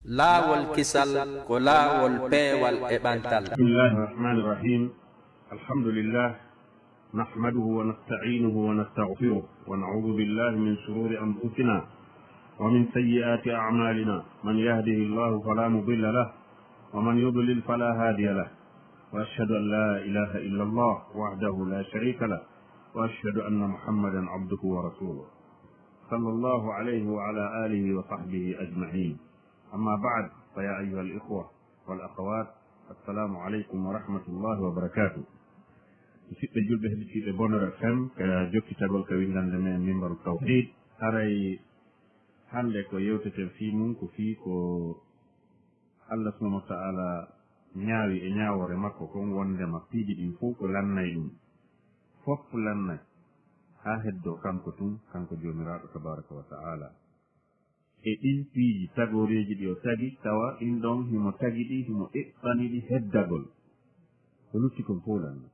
LAAWOL KISAL ko LAAWOL peewal e ɓantal. Bismillahir Rahmanir Rahim. Alhamdulillah nahmaduhu wa nasta'inuhu wa nastaghfiruh wa na'udhu billahi min shururi anfusina wa min sayyiati a'malina. Man yahdihillahu fala mudilla lahu wa man yudlil fala hadiya lahu. Wa ashhadu an la ilaha illa Allah wahdahu la sharika lahu wa ashhadu anna Muhammadan 'abduhu wa rasuluh. Sallallahu alayhi wa ala alihi wa sahbihi ajma'in. أما بعد فيا أيها الإخوة والأخوات السلام عليكم ورحمة الله وبركاته. سيد الجلبة في bonheur FM كجوكي تابل كوينان لمن منبر التوحيد هاي hande ko yewtete fi mum ko fi ko Allah subhanahu wa ta'ala ñaawi e ñaawore makko kon wondema piiji ɗin fof ko lannay ɗum fof lannay ha heddo kanko tun kanko jomiraɗo tabaraka wa ta'ala e ɗin piiji tagoreji ɗi o tagi tawa ɗin ɗon himo tagi ɗi himo eɓɓani ɗi heddagol ko lutti kon fof lanna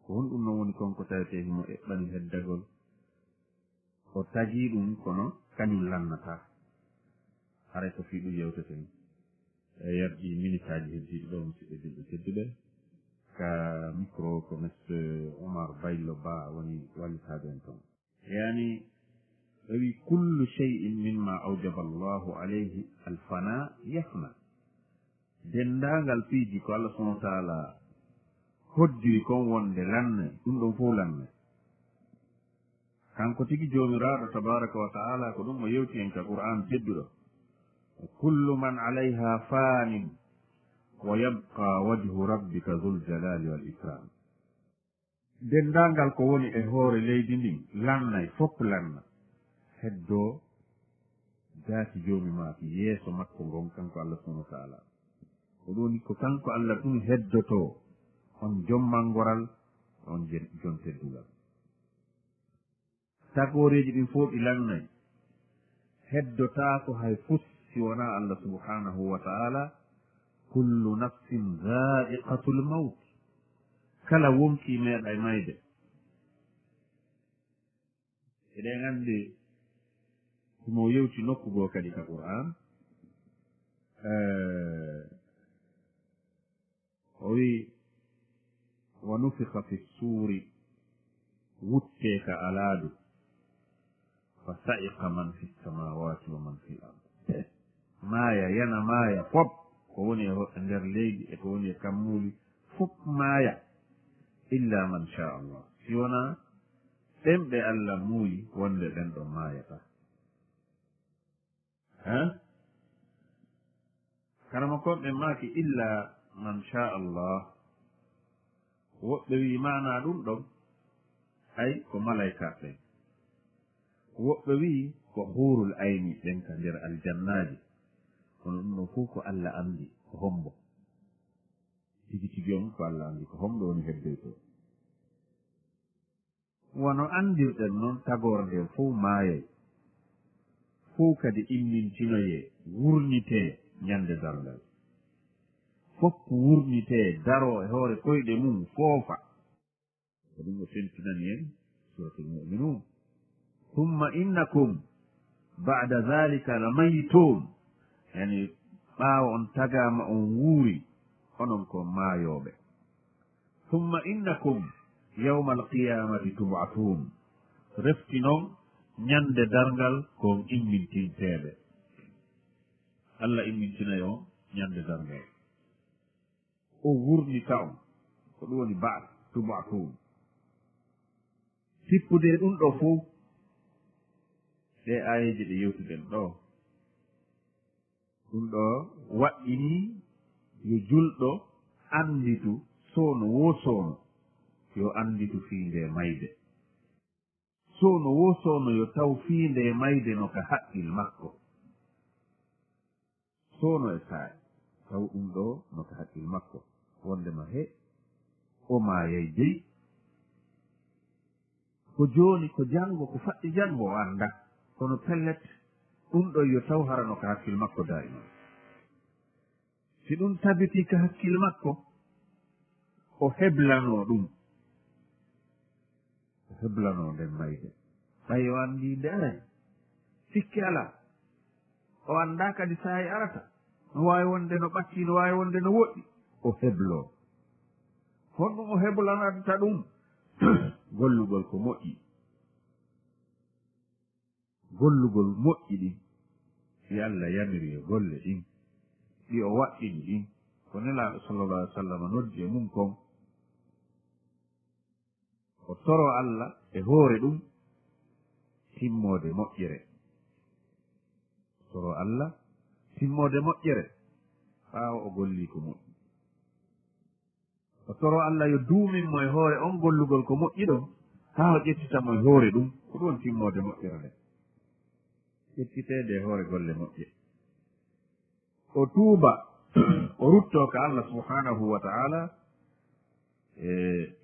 ko honɗum noon woni konko tawete himo eɓɓani heddagol o tagi ɗum kono kañum lannata haray ko fi ɗum yewteten e yarɗi minitaji heddiɗi ɗo musidɓe julɓe tedduɓe ka micro ko monsieur Oumar Baylo Ba woni wallitade en toon yani wi kullu shay'in mimma awjaba Allahu alayhi alfana yafna dendagal piiji ko Allah subhanahu wa ta'ala hoddiri kon wonde lanne ɗum ɗon fof lanne kanko tigi jomiraɗo tabaraka wa ta'ala ko ɗum o yewti en ka qur'an tedduɗo kullu man alayha fanin wa yabqa wajhu rabbika dhul jalali wal ikram dendagal ko woni e hoore leydi ndin lannay fof lanna heddo jaati joomi maaki yeeso makko ngon kanko Allah subhanahu wa ta'ala ko ɗoni ko kanko Allah ɗum heddoto on jommalngoral on jon teddugal tagoreji ɗin fof ɗi lannay heddotaako hay fus si wona Allah subhanahu wa ta'ala kullu nafsin dha'iqatul maut kala wonki meeɗa e mayde eɗen andi mo yewti nokku goo kadi ka qur'an o wi wa nufiha fi suuri wuttee ka alaadu fa sa'iqa man fi samawati wa man fi l ard maaya yana maaya fof ko woni e nder leydi e ko woni e kammuuli fof maaya illa man sha Allah si wona ɗemɓe Allah muuyi wonde ɗen ɗon maayata karama konɓe maaki illa man sha Allah woɓɓe wi mana ɗum ɗon ay ko malaykat ɓen woɓɓe wi ko hurul ayni ɓen ka nder aljannaji kono ɗum ɗon fof ko Allah andi ko hombo tigi tigi on ko Allah andi ko homɗo woni heddoyto wono andirɗen noon tagore nde fof maayay fof kadi immintinoye wurnite ñande dargal fof wurnite daro e hoore koyɗe mum foofa ko ɗum o sentinani en suratul mu'minun thumma innakum ba'da dhalika lamayitun yani ɓaawa on tagama on wuuri onon ko maayoɓe thumma innakum yawma alqiyamati tub'atun refti noon ñande dargal ko immintinteɓe Allah immintinayi on ñande dargal o wurnita on ko ɗum woni ba'at tub'atun sippude ɗum ɗo fof ɗe ayeji ɗe yewtuɗen ɗo ɗum ɗo waɗɗini yo julɗo anditu sowno wo sowno yo anditu fiinde mayde sowno wo sowno yo taw fiinde mayde no ka haqqil makko sowno e saay taw ɗum ɗo no ka haqqil makko wondema he o maayay dey ko jooni ko janngo ko faɗɗi janngo o annda kono pellet ɗum ɗo yo taw harano ka hakkil makko daima si ɗum tabiti ka hakkil makko o heblano ɗum o heblano nden mayde ɓay o anndi nde aray sikki ala o annda kadi saayi arata no waawi wonde no ɓatti no waawi wonde no woɗɗi o hebloo honɗum o heblanata ɗum gollugol ko moƴƴi gollugol moƴƴi ɗin ɗi Allah yamiri e golle ɗin ɗi o waɗɗini ɗin ko nelaaɗo sallallah alih w sallam noddi e mum kon o toro Allah e hoore ɗum timmode moƴƴere toro Allah timmode moƴƴere ɓaawa o golli ko moƴƴi o toro Allah yo duuminmo e hoore on gollugol ko moƴƴi ɗon haa o ƴettitamo e hoore ɗum ko ɗum timmode moƴƴere nde ƴettiteede e hoore golle moƴƴe o tuuba o ruttoo ka Allah subhanahu wa ta'ala e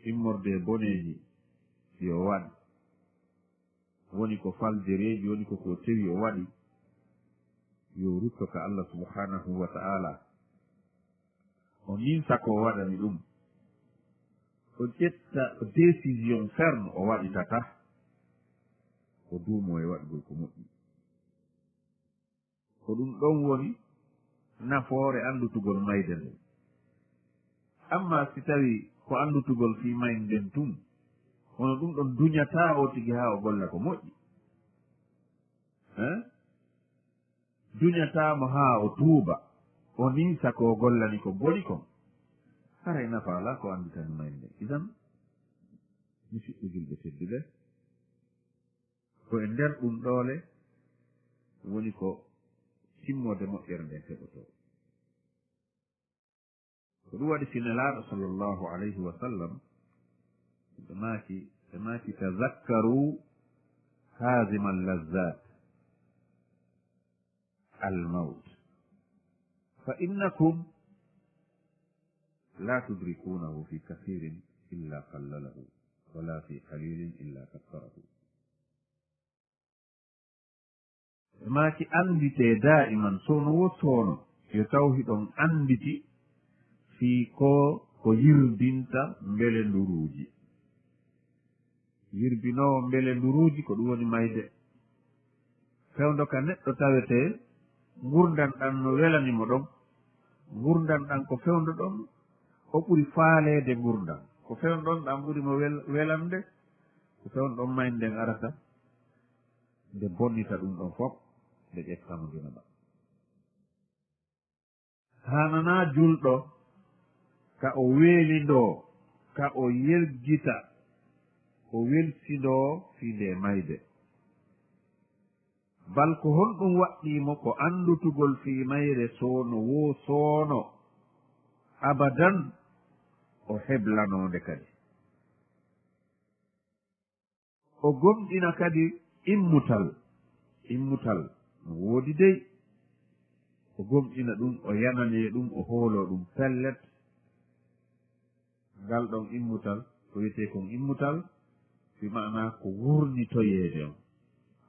immorde boneeji ɗi o waɗi woni ko faldereeji woni ko tewi o waɗi yo rutto ka Allah subhanahu wa ta'ala o ninsa ko waɗani ɗum o ƴetta décision ferme o waɗitata o duumo e waɗgol ko moƴƴi ko ɗum ɗon woni nafoore andutugol mayde nden amma si tawi ko andutugol fi mayde nden tum hono ɗum ɗon duñataa o tigi haa o golla ko moƴƴi duñataamo haa o tuuba o ninsa ko gollani ko boni kon haray nafa alaa ko annditani mayde nden idan musidɓe julɓe tedduɓe ko e nder ɗum ɗoole woni ko timmode moƴƴere nden heɓotoo ko ɗum waɗi sinelaaɗo sallllahu alayhi wa sallam ɓe maaki tazakkaru haazima allazat almaut fa innakum la tudrikunahu fi kathirin illa qallalahu wala fi qalilin illa kassarahu ɓe maaki andite daiman sono wo soono yo tawhi ɗon anditi fii ko yirdinta mbele nduruuji yirbinoowo mbele nduruuji ko ɗum woni mayde fewndo ka neɗɗo tawetee ngurdan ɗan no welanimo ɗon ngurdan ɗan ko fewndo ɗon o ɓuri faaleede ngurdan ko fewndo ɗon ɗan ɓuri mo welande ko fewndo ɗon mayde nden arata nde bonnita ɗum ɗon fof nde ƴettamo gina ɗa hananaa julɗo ka o weelindoo ka o yergita o weltindoo fii nde mayde bal ko honɗum waɗɗiimo ko anndutugol fii mayre soono woo soono abadan o heblanoonde kadi o gomɗina kadi immutal no woodi dey o gomɗina ɗum o yananee ɗum o hooloo ɗum pellet ngal ɗon immutal ko wiyetee kon immutal fi maana ko wurnitoyeede on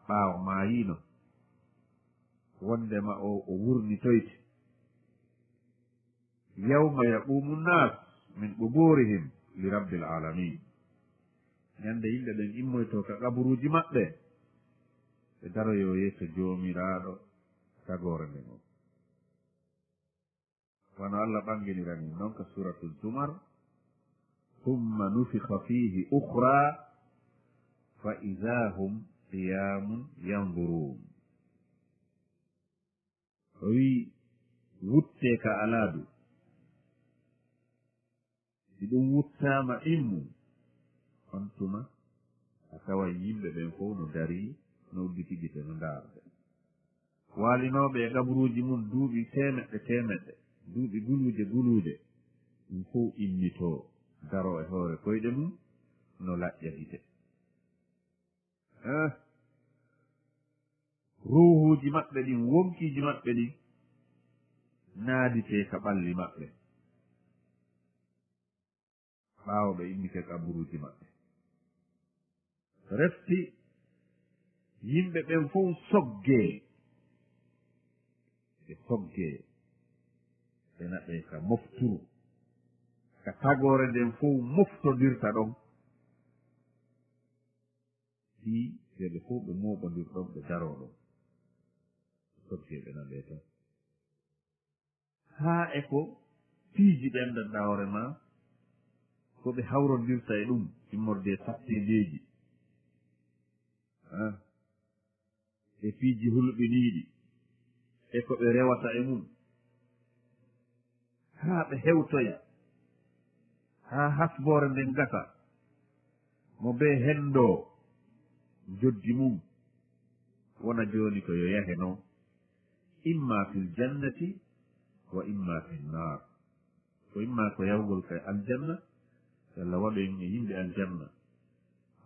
ɓaawo maayiino wondema o wurnitoyte yawma yaqumu nnas min quburihim li rabbil alamin ñande yimɓe ɓen immoytoo ka kaburuuji maɓɓe ɓe daroyo yeeso joomiraaɗo tagoore nden o wono Allah ɓanginirani noon ka suratul zumar thumma nufikha fiihi ukhra fa ida hum qiyamun yanduruun o wii wuttee ka alaadu si ɗum wuttaama immu on tuma a tawa yimɓe ɓen fof no darii no udditi gite no ndaarde waalinooɓe e gaburuuji mum duuɓi temeɗɗe duuɓi guluuje ɗum fof immitoo daroo e hoore koyɗe mum no laƴƴa gite ruuhuuji maɓɓe ɗin wonkiiji maɓɓe ɗin naaditee ka ɓalli maɓɓe ɓaawo ɓe immike kaburuuji maɓɓe refti yimɓe ɓen fof soggee ɓe naɓee ka mofturu ka tagoore nden fof moftodirta ɗon fii ɓeɓe fof ɓe mooɓondir ɗon ɓe daroo ɗon soggee ɓe naɓee ton haa e ko piiji ɗen ɗanɗa hoore ma ko ɓe hawrondirta e ɗum immorde sattedeji e piiji hulɓiniiɗi e ko ɓe rewata e mum haa ɓe hewtoya haa hasboore nden gasa mo be henndoo joddi mum wona jooni ko yo yahe noon imma fil jannati wa imma fil nar ko imma ko yahugol kay aljanna yalla waɗo en e yimɓe aljanna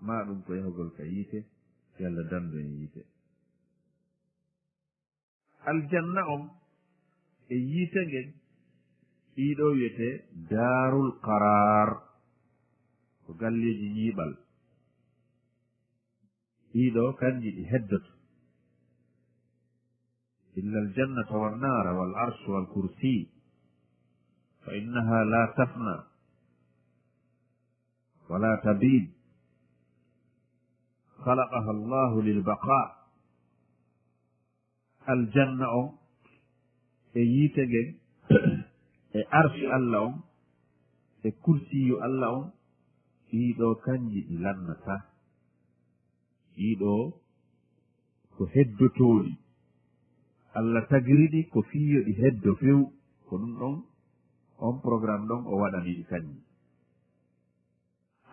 ma ɗum ko yahugol ka yiite yalla dandu en yiite aljanna on e yiite ngen ɗiɗo wiyete darul qarar ko galleji ñiiɓal ɗiɗo kanji ɗi heddoto illa aljannata wannara wal arshu wal kursi fa innaha la tafna wala tabid خلقها الله للبقاء الجنة ييتغن عرش الله كرسي الله ɗiɗo kanji ɗi lannata ɗiɗo ko heddotoɗi Allah tagiriɗi ko fiyo ɗi heddo few ko ɗum ɗon on programme ɗon o waɗaniɗi kanji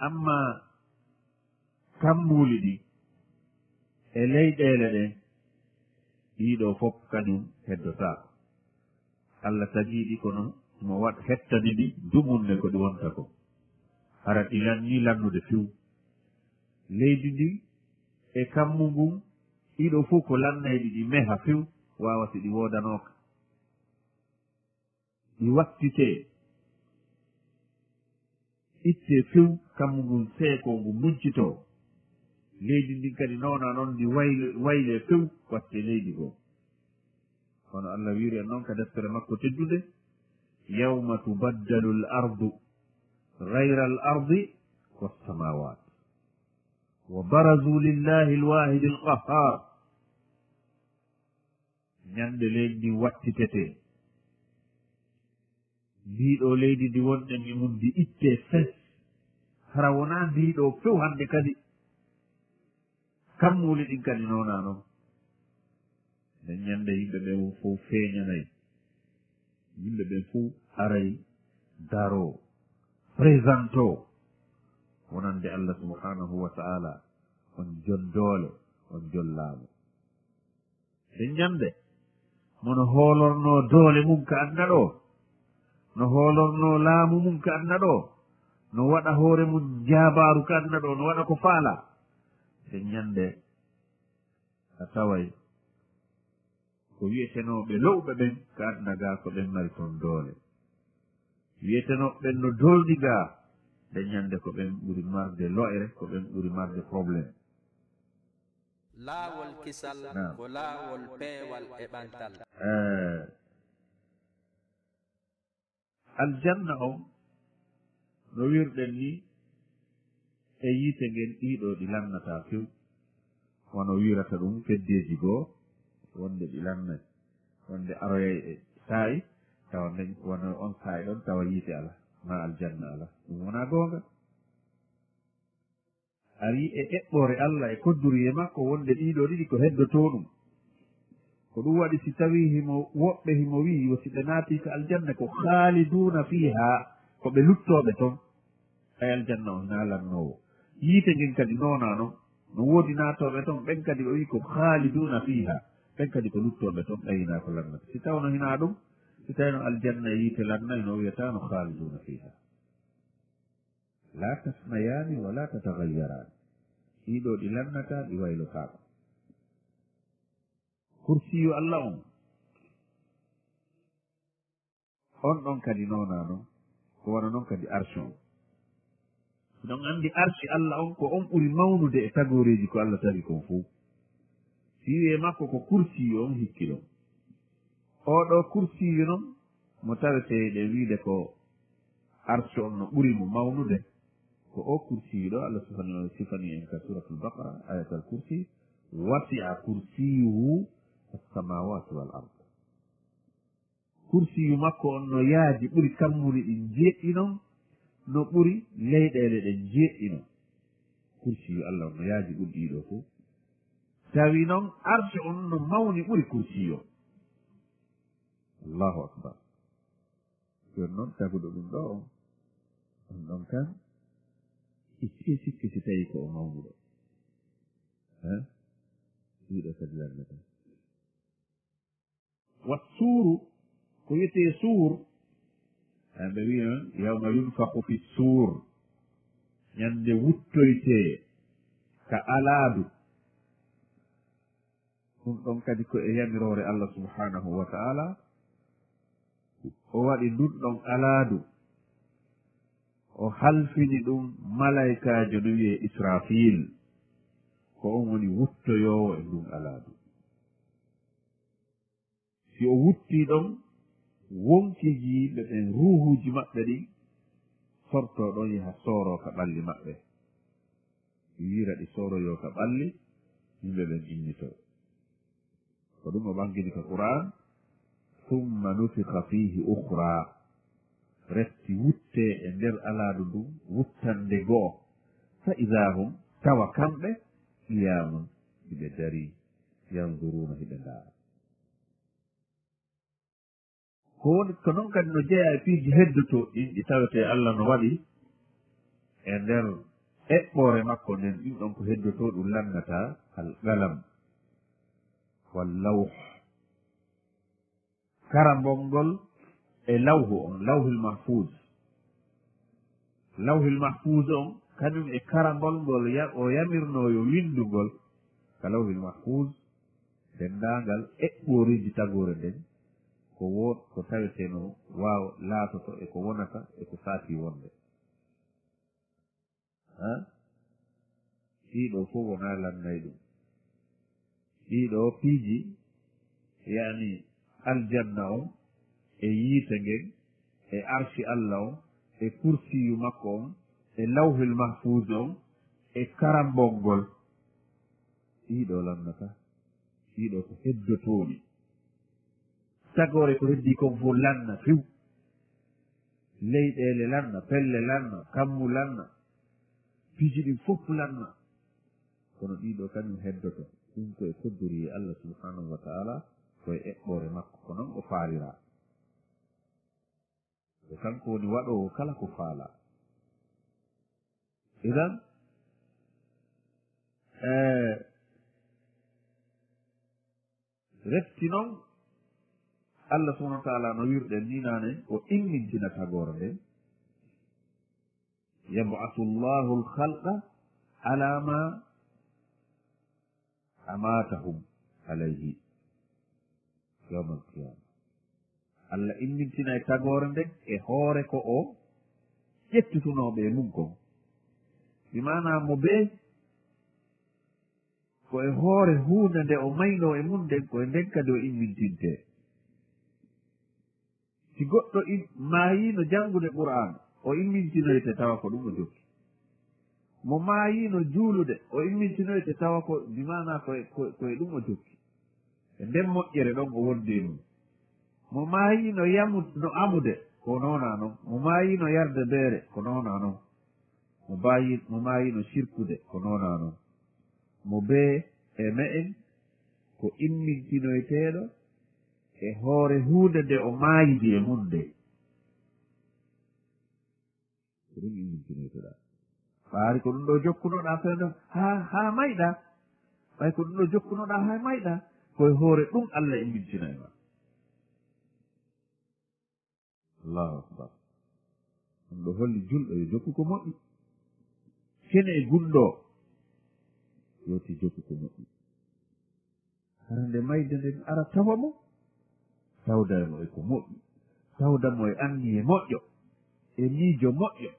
amma kammuli ɗi e leyɗele ɗen ɗiɗo fof kañum heddotako Allah tagiɗi kono mo waɗ hettani ɗi dumunde ko ɗi wonta ko hara ɗi lanni lannude few leydi ndi e kammu ngun ɗiɗo fof ko lannayɗi ɗi meha few wawata ɗi wodanoka ɗi wattite itte few kammu ngun seeko ngu muccito leydi ndin kadi nowna noon ndi wayle few watte leydi goo kono Allah wiiri en noon ka deftere makko teddude yawma tubaddalu l ardu gayra al ardi wassamawat wa barazu lillahi lwahidi alqahar ñande leydi ndi wattitete ndiɗo leydi ndi wonɗen e mum ndi itte fes hara wona ndiɗo few hande kadi kammuli ɗin kadi nowna noon nden ñande yimɓe ɓe fof feeñanayi yimɓe ɓe fof aray daro présente o wonande Allah subhanahu wa ta'ala on joddoole on jollaamu nden ñande mono hoolorno doole mum ka adna ɗo no hoolorno laamu mum ka adna ɗo no waɗa hoore mum jabaaru ka adna ɗo no waɗa ko faala nden ñande a taway ko wiyetenoɓe lowɓe ɓen ka adna ga ko ɓen mari toon doole wiyetenoɓe ɓen no dolɗi ga ɓe ñande ko ɓen ɓuri marde lo'ere ko ɓen ɓuri marde probléme laawol kisal ko laawol peewal e ɓantal aljanna on no wirɗen ni e yiite ngen ɗiɗo ɗi lannata few wono wirata ɗum feddeji goo wonde ɗi lannay wonde aroyay e saayi tawa nden wono on saayi ɗon tawa yiite ala ma aljanna ala ɗum wona goonga ari e eɓɓore Allah e kodduriye makko wonde ɗiɗo ɗiɗi ko heddoto ɗum ko ɗum waɗi si tawi himo woɓɓe himo wi yo si ɓe naati ko aljanna ko khaaliduna fiha ko ɓe luttoɓe toon ay aljanna o hina lannowo yiite ngen kadi nona noon no woodi naatoɓe toon ɓen kadi o wi ko khaaliduna fiha ɓen kadi ko luttoɓe toon ɓayina ko lannata si tawno hina ɗum si tawino aljanna e yiite lannayi no wiyata no khaaliduna fiha la tasmayani wala tatagayyarani ɗiɗo ɗi lannata ɗi waylotako kursiyu Allah on ɗon kadi nona noon ko wona noon kadi arche on ɗon andi arche Allah on ko on ɓuri mawnude e tagoreji ko Allah tawi kon fo si wiye makko ko kursiyu on hikki ɗon oɗo kursiyu noon mo tawete ɗe wiide ko arche on no ɓuri mo mawnude ko o kursiyu ɗo Allah sifani en ka suratul baqara ayatal kursi wasi'a kursiyuhu as-samawati wal ard kursiyu makko on no yaaji ɓuri kammuri ɗi jeeɗɗi noon no ɓuri leyɗeele ɗe jeeɗɗi non kursiyu allah on no yaaji ɓuri ɗiɗo fof tawi noon arche on no mawni ɓuri kursiyo allahu akbar joni noon taguɗo ɗum ɗo on ɗon kan itte sikki si tawi ko o mawnuɗo ɗiɗo kadi lannata wat suuru ko wiyetee suur ɓe wiya yawma yunfaku fi suur ñande wuttoytee ka alaadu ɗum ɗon kadi ko e yamiroore allah subhanahu wa ta'ala o waɗi ndun ɗon alaadu o halfini ɗum malaykaajo no wiyee israfil ko on woni wuttoyoowo e ndun alaadu si o wuttii ɗon wonkiji yimɓe ɓen ruhuuji maɓɓe ɗin sortoo ɗon yaha sooroo ka ɓalli maɓɓe wiira ɗi sooroyoo ka ɓalli yimɓe ɓen innitoo ko ɗum o ɓangini ka qur'an summa nufika fiihi ukhra refti wuttee e nder alaadu ndun wuttande go'o fa ida hum tawa kamɓe qiyamun hiɓe darii yanduruuna hiɓe ndaara ko noon kadi no jeeya e piiji heddotoo ɗin ɗi tawetee allah no waɗi e nder eɓɓoore makko nden ɗin ɗon ko heddotoo ɗum lannataa al galam wallawh karambol ngol e lawhu on lawhul mahfuz on kañum e karambol ngol o yamirnoyo windugol ka lawhul mahfuz denndaangal eɓɓooriji tagoore nden ko taweteno waawa laatoto e ko wonata e ko saati wonde ɗiɗo fof wonaa lannay ɗum ɗiɗo piiji yani aljanna on e yiite ngen e arshi allah on e kursiyu makko on e lawhul mahfuz on e karambol ngol ɗiɗo lannata ɗiɗo ko heddotooɗi tagore ko heddi kon fof lanna few leyɗeele lanna pelle lanna kammu lanna piiji ɗin fof lanna kono ɗiɗo kañum heddoto ɗum koye koddori e allah subhanahu wa taala koye eɓɓore makko ko noon o faalira ko kanko woni waɗowo kala ko faala idan refti noon allah subhanahu wa taala no wirɗen ni naane o immintina tagore nden yab'athu llahu lhalqa ala ma amatahum alayhi yawma alqiyama allah immintina e tagore nden e hoore ko o ƴettutunooɓe e mum kon mi mana mo bee ko e hoore huunde nde o maynoo e mum nden koye nden kadi o immintintee si goɗɗo maayiino janngude qur'an o immintinoyte tawa ko ɗum o jokki mo maayiino juulude o immintinoyte tawa ko dimana koye ɗum o jokki e nden moƴƴere ɗon o wondee mum mo maayiino no amude ko noona noon mo maayiino yarde beere ko noona noon mo maayiino sirkude ko noona noon mo bee e me'en ko immintinoyteeɗo e hoore huunde nde o maayidi e mum nde ko ɗum immintinoyteɗaa ɓaari ko ɗum ɗo jokkunoɗaa fendo haa mayɗaa ɓay ko ɗum ɗo jokkunoɗaa haa mayɗaa koye hoore ɗum allah immintina e ma allahu akbar ɗum ɗo holli julɗo yo jokku ko moƴƴi kene e gunɗoo yoti jokku ko moƴƴi hara nde mayde nden ara tawa mo tawdamo e ko moƴƴi tawdamo e anni e moƴƴo e miijo moƴƴo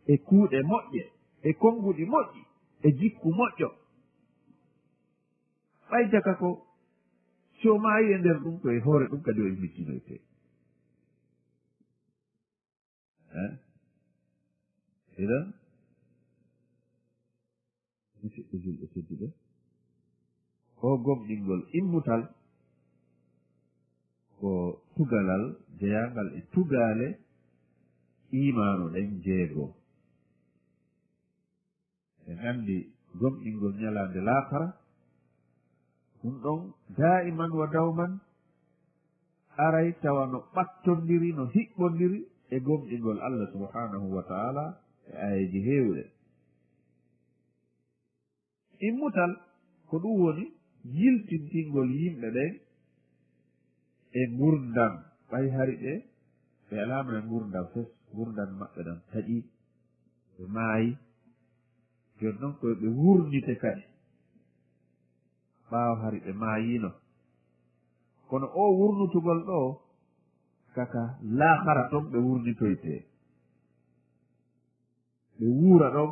e kuuɗe moƴƴe e konnguɗi moƴƴi e jikku moƴƴo ɓay jaka ko so maayi e nder ɗum koye hoore ɗum kadi o immittinoytee idan musidɓe julɓe tedduɓe o gomɗingol immutal ko tugalal jeyangal e tugale imanu ɗen jeego en andi gomɗingol ñalande laakara ɗum ɗon daiman wa dawman aray tawa no ɓattondiri no hiɓɓondiri e gomɗingol Allah subhanahu wa ta'ala e ayeji heewɗe immutal ko ɗum woni yiltintingol yimɓe ɓen e gurdam ɓay hari ɓe alamana gurdam fes gurdam maɓɓe ɗam taƴi ɓe maayi joni noon koye ɓe wurnite kadi ɓaawa hari ɓe maayino kono o wurnutugol ɗo kaka laahara ɗon ɓe wurnitoyte ɓe wuura ɗon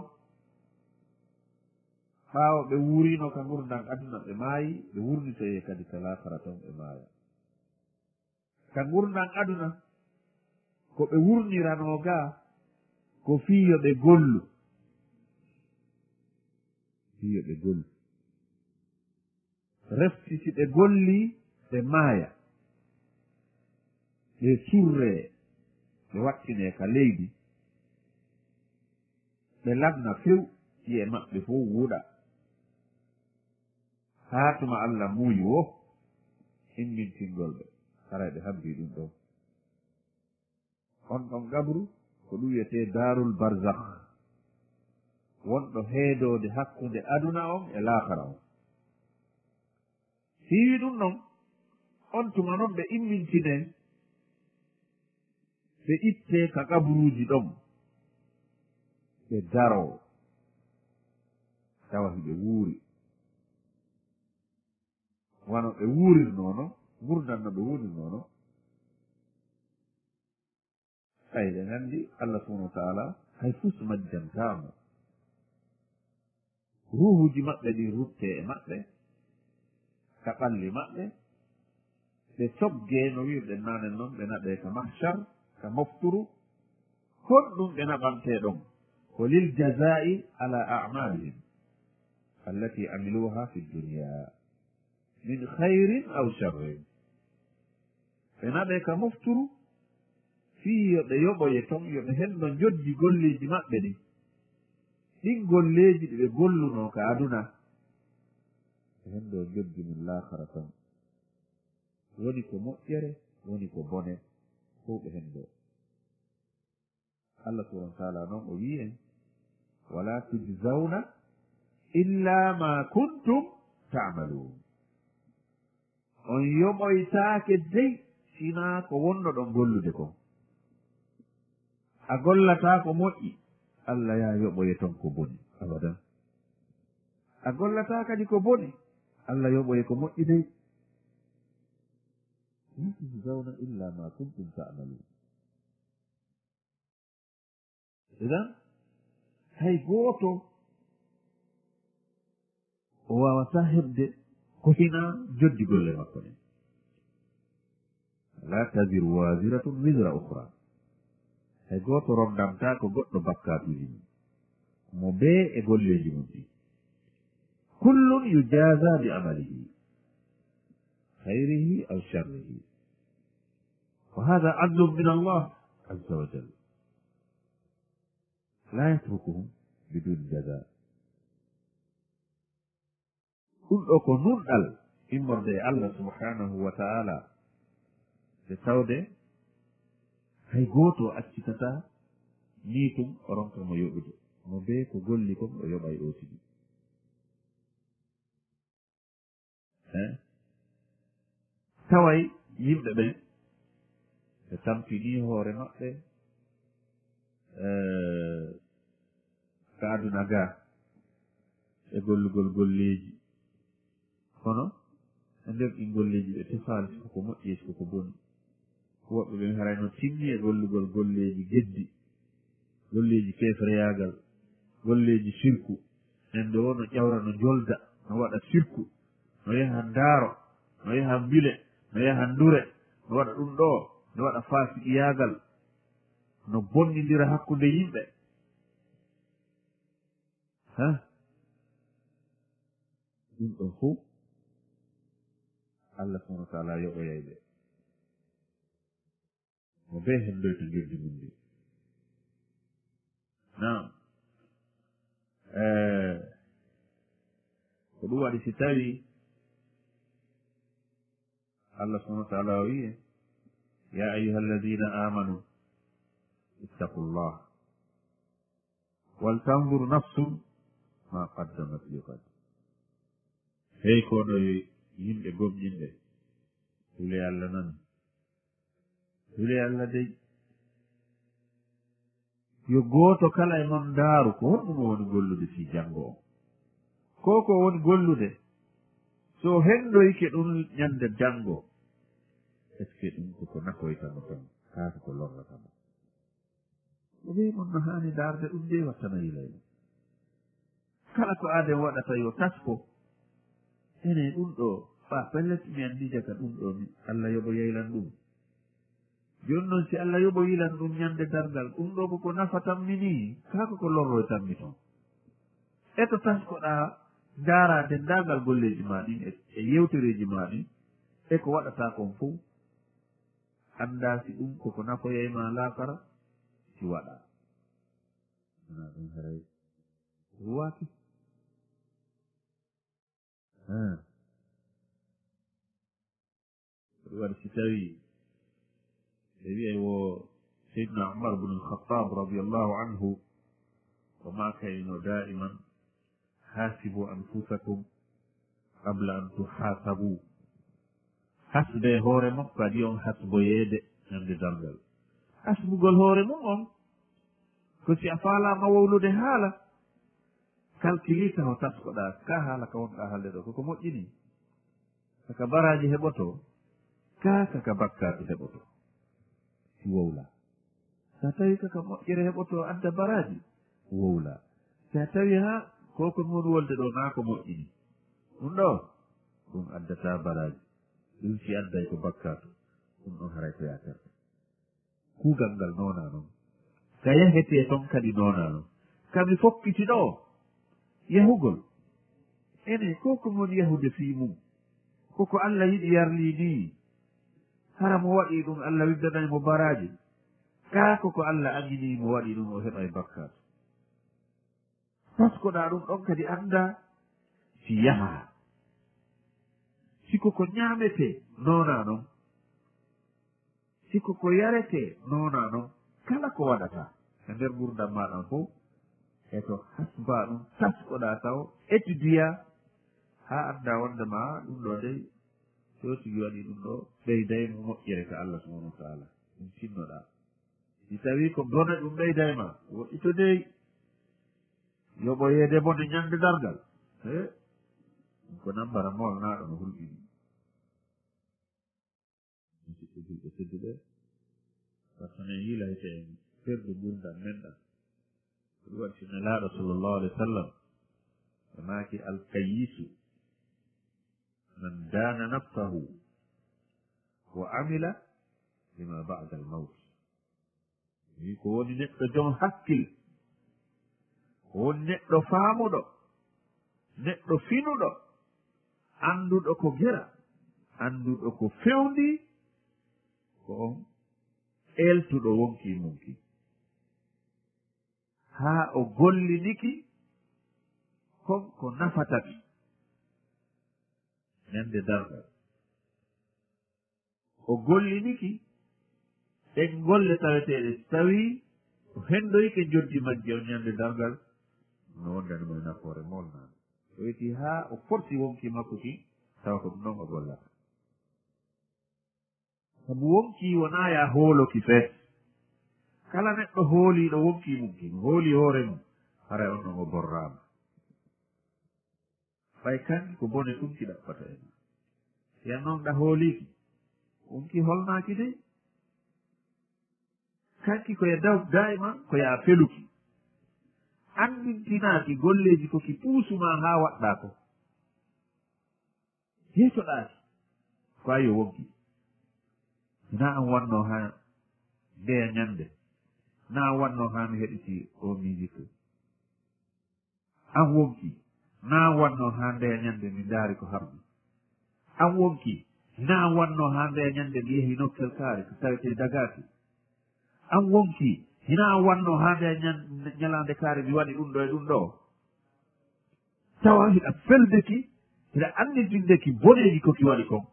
ɓaawa ɓe wuurino ka gurdam aduna ɓe maayi ɓe wurnitoye kadi ka laahara ton ɓe maaya ka gurdam aduna ko ɓe wurnirano gaa ko fiyo ɓe gollu refti si ɓe golli ɓe maaya ɓe surre ɓe wattine ka leydi ɓe labna few ƴi'e maɓɓe fof wuuɗa haa tuma Allah muuyi wo himmintingol ɓe haray ɓe habdi ɗum ɗon on ɗon gabru ko ɗum wiyete darul barzakh wonɗo heedode hakkunde aduna on e laakara on hiwi ɗum ɗon on tuma noon ɓe immintine ɓe itte ka kabruuji ɗon ɓe daro tawa hiɓe wuuri wano ɓe wuurirnono gurdam no ɓe wuurirnono ay ɓe nganndi Allah subhanahu wa taala hay fus majjantamo ruhuji maɓɓe ɗi rutte e maɓɓe ka ɓalli maɓɓe ɓe cogge no wirɗen nanen noon ɓe naɓe ka mahchar ka mofturu honɗum ɓe naɓante ɗon ko lil jazai ala amalihim allati amiluha fi dunia min hayrin aw sharrin ɓe naɓe ka mofturu fii yoɓe yoɓoye ton yoɓe henno joddi golleji maɓɓe ɗi ɗin golleji ɗi ɓe golluno ka aduna ɓe henno joddi min laakara ton woni ko moƴƴere woni ko bone fof ɓe henno Allah subhanahu wa taala noon o wi en wala tujzawna illa ma kuntum ta'malun on yoɓoytaake dey sinaa ko wonno ɗon gollude kon a gollataa ko moƴƴi Allah ya yoɓoye ton ko boni abadan a gollataa kadi ko boni Allah yoɓoye ko moƴƴi dey la tujzawna illa ma kuntum ta'malun idan hay gooto o wawata heɓde ko hina joddi golle makko ɗen la taziru waziratun wisra ukhra hay gooto rondamta ko goɗɗo bakkatuji mum mo bee e golleji mum ɗi kullun yujaza bi amalihi khayrihi aw sharrihi wa hada adlun min Allah azza wa jalla la yatrukuhum bidun jaza ɗum ɗo ko nunɗal immorde e Allah subhanahu wa ta'ala nde tawde hay gooto accitata ni tum o ronka mo yoɓude mo bee ko golli kon o yoɓa e ootigi taway yimɓe ɓen ɓe tampini hoore maɓɓe ka aduna gaa e gollugol golleeji kono e nder ɗi golleeji ɓe tefaali koko moƴƴi e koko boni woɓɓe ɓe harayno timmi e gollugol golleeji geddi golleeji fefreyagal golleeji sirku en ndo no ƴawra no jolda no waɗa sirku no yaha ndaaro no yaha mbile no yaha ndure no waɗa ɗum ɗo no waɗa faasiɗiyagal no bonnidira hakkunde yimɓe ɗum ɗo fof Allah subhanahu wa taala yoɓoyay ɓe mo be hendoyto girdi mum ndi nam ko ɗum waɗi si tawi Allah subhanahu wa taala o wiye ya ayuha alladina amanu ittaqu llah wal tandur nafsum ma qaddamat liqad hey koɗo yimɓe gomƴinɓe hule Allah nan hule Allah dey yo gooto kala e mon ndaaru ko honɗum o woni gollude fi janngo o ko woni gollude so hendoyke ɗum ñande janngo est ce que ɗum koko nakoytamo tan kaata ko lorratamo o wi mon no haani daarde ɗum de wattana yilayno kala ko aaden waɗata yo tasko ene ɗum ɗo fa pellet mi anndide ka ɗum ɗo mi Allah yoɓo yeylan ɗum joni noon si Allah yoɓo yilan ɗum ñande dargal ɗum ɗo koko nafatanmi ni kaako ko lorroytanmi toon eto taskoɗa ndaara denndaangal golleji ma ɗin e yewtereji ma ɗin e ko waɗata kon fof annda si ɗum koko nafoyayma laakara si waɗa wona ɗum haray ruwaaki ɗum waɗi si tawi ɓe wiye wo seydna umar bnu alkhatab radiallahu anhu o makayno da'iman hasibu anfusakum qabla an tuhasabu hasde hoore mon kadi on hasboyeede ñande dargal hasbugol hoore mum on ko si a faalama wowlude haala calculita ho taskoɗa ka haala ka wonɗa haalde ɗo koko moƴƴini saka baraji heɓoto ka saka bakkaɗo heɓoto si wowla sa tawi kaka moƴƴere heɓoto adda baraji wowla sa tawi ha koko moni wolde ɗo naa ko moƴƴini ɗum ɗo ɗum addata baraji ɗum si adday ko bakkato ɗum ɗon haray ko yaterde kuugal ngal noona noon ka yahete toon kadi noona noon kami fokkiti ɗo yahugol ene koko moni yahude fii mum koko Allah yiɗi yarli ni hara mo waɗi ɗum Allah widdanay mo baraji kaako ko Allah añini mo waɗi ɗum o heɓa e bakkato paskoɗa ɗum ɗon kadi annda si yaha siko ko ñaamete noona noon siko ko yarete noona noon kala ko waɗata e nder gurdam maɗan fof e to hasba ɗum taskoɗa taw étudia ha annda wondema ɗum ɗo dey so tigi waɗi ɗum ɗo ɓeydaymo moƴƴere ka Allah subhanahu wa taala ɗum sinnoɗa si tawi ko bona ɗum ɓeydayma woɗɗito dey yoɓo yeede bone ñande dargal ɗum ko nambara molnaɗo no hulɓini musidɓe julɓe tedduɓe par ce que en yiilayte en ferde gurdam menɗam ko ɗum waɗi sinno laaɗo sallllahu alih wa sallam e maaki alkayisu man dana nafsahu wa amila lima ba'da al mawt wi ko woni neɗɗo jon hakkil woni neɗɗo faamuɗo neɗɗo finuɗo annduɗo ko gera annduɗo ko fewndi ko on eltuɗo wonki munki haa o golliniki konko nafataɓi ñande dargal o golliniki ɗen golle taweteɗe tawi o hendoyke joddi majje on ñande dargal no wondanimo e nafoore molnaade o weti haa o forti wonki makko ki tawa ko ɗum ɗon o gollata sabu wonki wonaa ya hooloki fees kala neɗɗo hooliiɗo wonki mum ki hooli hoore mum haray on ɗon o borraama ɓay kanki ko bone ɗumki ɗaɓɓata e ma siyan noon ɗa hooliiki wonki holnaaki dey kanki koye daw daiman ko yaa feluki andintinaaki golleji koki puusuma haa waɗɗa ko yeetoɗaaki ko ayo wonki na an wanno haa ndeya ñande na an wanno haa mi heɗiti o musique an wonki na an wanno haa ndeya ñande mi ndaari ko harmi an wonki na an wanno haa ndeya ñande mi yehi nokkel kaari ko tawete dagaki an wonki hina an wanno hande ñalande kaare mi waɗi ɗum ɗo e ɗum ɗo tawa hiɗa feldeki hiɗa anditindeki boneji koki waɗi kon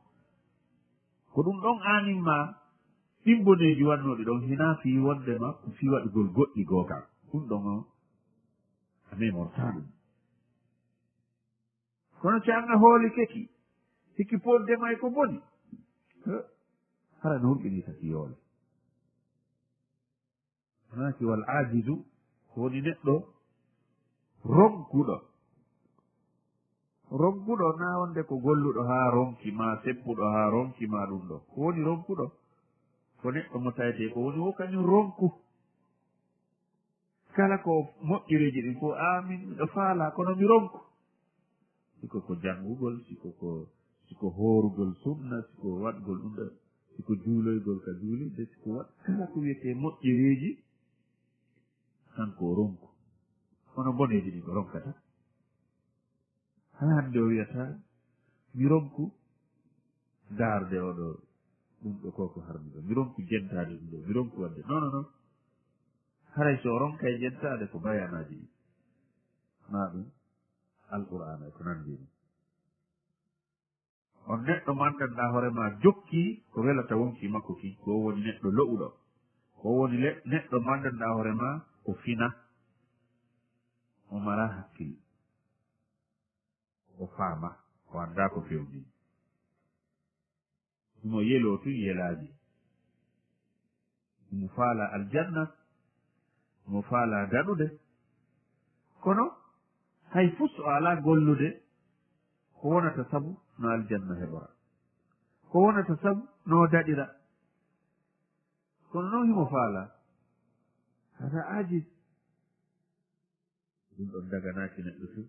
ko ɗum ɗon animma ɗin boneji wannoɗi ɗon hina fi wondema ko fi waɗugol goɗɗi gooka ɗum ɗon o a memorta ɗum kono si an a hooli keki sikki poddema e ko boni hara no hulɓini taki yoole honaki wal ajizu ko woni neɗɗo ronkuɗo na wonde ko golluɗo ha ronki ma seppuɗo ha ronki ma ɗum ɗo ko woni ronkuɗo ko neɗɗo mo tawete ko woni wo kañum ronku kala ko moƴƴireji ɗin fof amin miɗo faala kono mi ronku siko ko janngugol siko hoorugol sunna siko waɗgol ɗum ɗo siko juuloygol ka juulide siko waɗ kala ko wiyete moƴƴireji kanko ronku kono boneji ɗin ko ronkata hala hannde o wiyata mi ronku darde oɗo ɗum ɗo koko harmiɗo mi ronku jentade ɗum ɗo mi ronku wadde non haray so ronka e jentade ko bayanaji ɗi ma ɗum alqur'ana ko nandi ɗum on neɗɗo mandanɗa hoorema jokki ko welata wonki makko ki ko woni neɗɗo lo'uɗo ko woni neɗɗo mandanɗa hoorema ko fina o mara hakkille o faama o anda ko fewni ɗumo yelo tun yelaji mo faala aljanna mo faala daɗude kono hay fuu so ala gollude ko wonata sabu no aljanna heɓora ko wonata sabu no daɗira kono noon himo faala hata ajis ɗum ɗon daganaki neɗɗo fu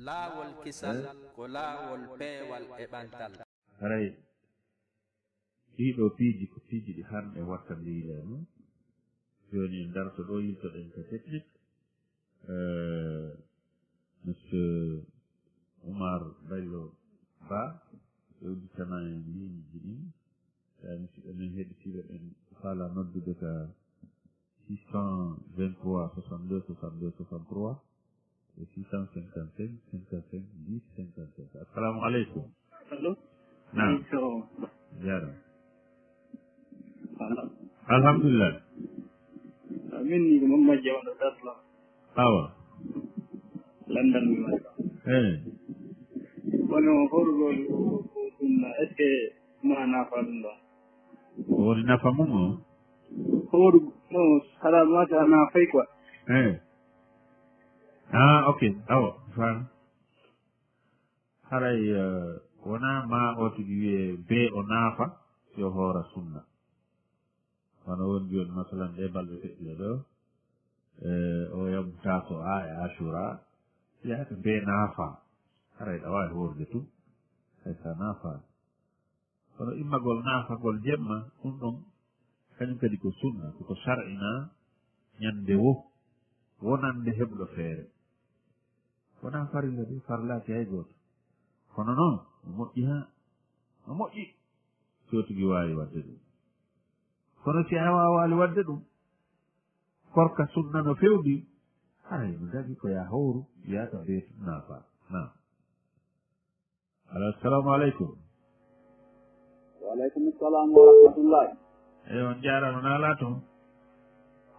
laawol kisal ko laawol peewal e ɓantal haray ɗiɗo piiji ko piiji ɗi hanɗe watta ndiile no joni en darto ɗo yiltoɗen ko technique monsieur Oumar Baylo Ba ƴewditana en liñiji ɗin musidɓe men heɗitiɓe ɓen faala noddude ka 623 62 62 63 et 655 55 10 55 assalamu aleykum allo nam jaram alhamdulillah min ni moom majje wonɗo dasla awa landan mi waɗa wono horugol ɗum est ce que ma nafa ɗum ɗon o woni nafa mum o horu no haɗa mata nafay quoi ok awa fan haray wona ma o tigi wiye be o naafa yo hoora sunna hono woni joni masalan ɗe balɗe feƴƴiɗe ɗo o yamta so a e assura yahata be naafa haray ɗa wawi hoorde tum hay sa naafa kono immagol naafagol jemma ɗum ɗon kañum kadi ko sunna koko sar'ina ñande wo wonande heɓɗo feere wona farilla de farlaki hay gooto kono noon o moƴƴi ha o moƴƴi sotigi wawi wadde ɗum kono si a wawali wadde ɗum korka sunna no fewɗi haray no dagi ko ya hawru yiyata be naafa nam alo assalamu aleykum waaleykum salam wa rahmatullahi eyi on jarama naala toon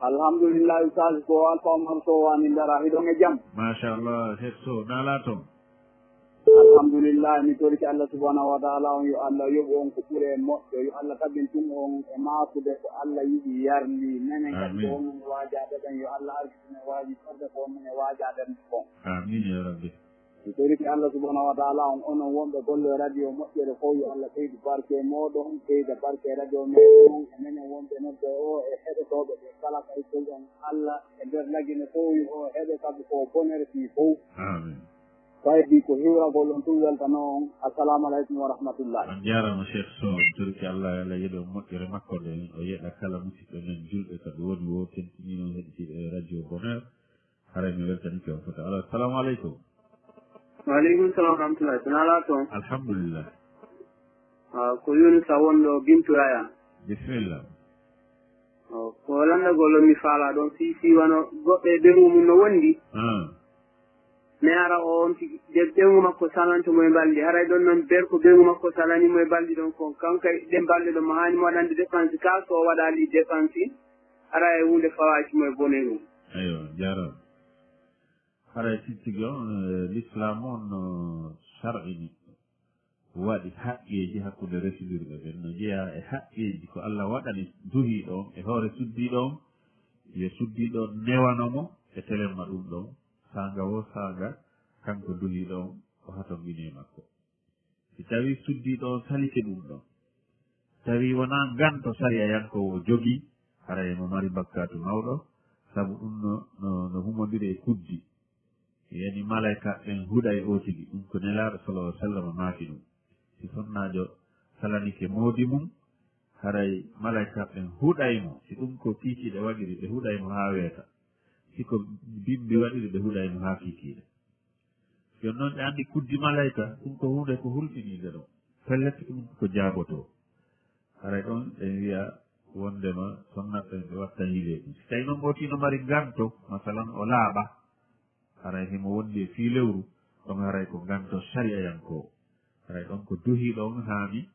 alhamdulillahi sali ko alfamar sowani ndara hiɗon e jaam machallah het so naala toon alhamdulillah mi toriki Allah subhanahu wa taala on yo Allah yoɓu on ko ɓuure moƴƴo yo Allah tabintin on e maasude ko Allah yiɗi yarni menen kadi ko onon waajade ɗen yo Allah arkitine waaji forde ko mine waajaden bon amin ya rabbi mi toriki Allah subhanahu wa taala on onon wonɓe golle radio moƴƴere fof yo Allah ɓeydi barke moɗon ɓeyda barke radio meɗen e minen wonɓe nodde o e heɗotoɓe ɓe kala kay kolɗon Allah e nder lagine fof o heɗe sabu ko bonheur fi fof amin faydi ko hiwragol on tum weltano on assalamu aleykum wa rahmatullah on jarama cheikh so turki allah ala yeɗo moƴƴere makko nde o yeɗa kala musidɓe men julɓe kaɓe woni wo tentinino heɗitiɓe radio bonheur haray mi weltanike on fota alors assalamu aleykum waaleykum salam wa rahmatullah so nala toon alhamdulillah ko yoni sa wonɗo bintoyaya bismillah ko landagol mi faala ɗon si wano goɗɗe ɓengu mum no wondi mi ara o on tigi ɓengu makko salantomo e balɗi haray ɗon noon berko ɓengu makko salanimo e balɗi ɗon ko kanka ɗe balɗe ɗon mo hani mo waɗande dépense ka so waɗali dépense ara e hunde fawakimo e bone ɗum ayo jaram haray tigi on l'islam on shar'ini waɗi haqqeji hakkude residirɓe ɓen no jeeya e haqqeji ko Allah waɗani duhiɗo on e hoore suddiɗo on yo suddiɗo newanomo e telemma ɗum ɗon sanga wo sanga kanko duhiɗo on o hato Guinée makko si tawi suddiɗo on salike ɗum ɗon tawi wona ganto sariya yankowo jogii haray mo mari bakkatu mawɗo sabu ɗum no humodiri e kuddi yani malaika ɓen huuɗa e o tigi ɗum ko nelaɗo sallallahu alih w sallam maafi ɗum si sonnajo salanike moodi mum haray malaika ɓen huuɗaymo si ɗum ko kiikiɗe waɗiri ɓe huuɗaymo haa weeta siko bimbi waɗiri ɓe huuɗaymo haa kiikiɗe jon noon ɓe anndi kuddi malaika ɗum ko hunde ko hulɓiniide ɗon pellete ɗum ko jaaboto haray ɗon ɓe wiya wondema sonnaɓɓen ɓe watta hiile ɗum si tawi noon ɓotino mari ganto masalan o laaɓa haray himo wondi e fii lewru ɗon haray ko ganto sariyayanko haray ɗon ko duhiɗo on haami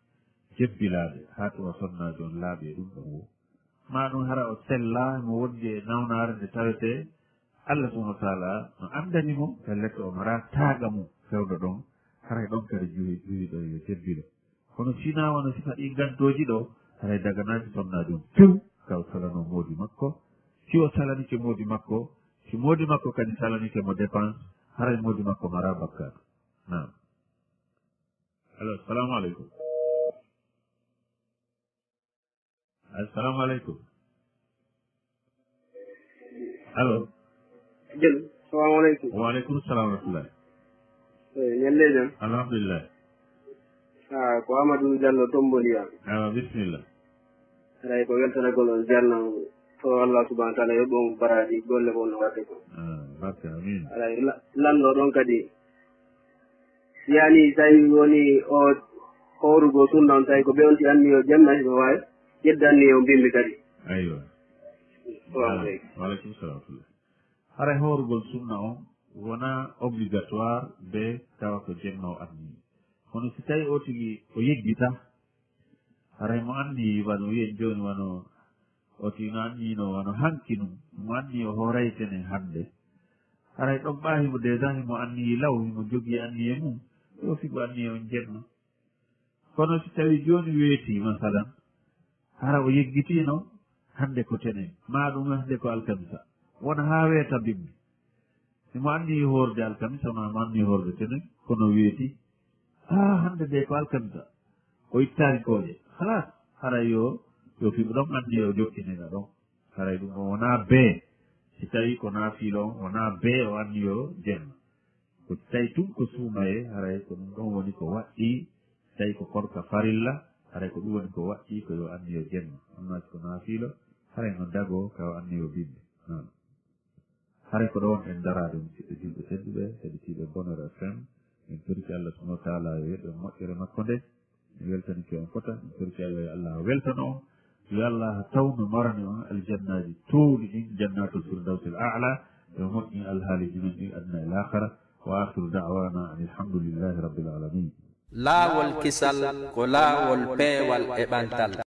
jebbilaade haa to o sonnajo on laaɓi e ɗum ɗon wo ma ɗum hara o sella mo wondi e nawnaare nde tawetee Allah subahana wa taala no anndanimo pellete o mara taaga mum fewɗo ɗon haray ɗon kadi juhiɗo yo jebbilo kono sina wono si faɗi gantoji ɗo haray daganaji sonnajo on few kaw salano moodi makko si o salanike moodi makko si moodi makko kadi salanike mo dépense haray moodi makko mara bakkatu nam alors assalamu aleykum assalamu aleykum allo jël salamu aleykum waaleykum salam wa rahmatullah ñande jam alhamdulillah ko Amadou Diallo Tomboliya awa bisimillah haray ko weltanagol on jarnan to Allah subahana wa taala yoɓon baraji golle ko no waɗde ko barka amin haray lanɗo ɗon kadi yani tawi woni o howrugo sunna on tawi ko ɓe on ti anni o jamma himo wawi ƴeddanni o mbimmi kadi aywa waaleykum salam watullah haray howrugol sunna on wona obligatoire be tawa ko jemma o anni kono si tawi o tigi o yeggita haray mo anni wano wiyen joni wano o tigi no annino wano hanki ɗum mo anni o horaytene hannde haray ɗon ɓaahimo déjà himo anniyi law himo jogii anniye mum ɗo figo anniye on jenno kono si tawi joni weeti masalan hara o yeggitino hannde ko tenen ma ɗum hannde ko alkamisa wona haa weeta bimbi simo anniyi hoorde alkamisa ma mo anniyi hoorde tenen kono weeti hannde de ko alkamisa o ittaari kooƴe halas haray yo fiɓe ɗon anniye o jokkinina ɗon haray ɗum o wona bee si tawi ko naafiilo on wona bee o anniyo jenno ko tawi tun ko suumaye haray ko ɗum ɗon woni ko waɗɗi tawi ko korka farilla haray ko ɗum woni ko waɗɗi ko yo anniyo jenno ammaji ko naafiilo haray no dago ka o anniyo bimɓe non haray ko ɗon en darade musidɓe julɓe tedduɓe heɗitiiɓe bonheur FM en toriki Allah subahana wa taala yo yeɗo moƴƴere makko nde en weltanike on fota en toriki Allah yo Allah weltano on yo Allah tawno marani on aljannaji towɗi ɗin jannatul firdawsil a'la yo moƴƴi alhaaliji men ɗin adna e l'ahara wa akhiru da'wana an alhamdulillahi rabbil alamin laawol kisal ko laawol peewal e ɓantal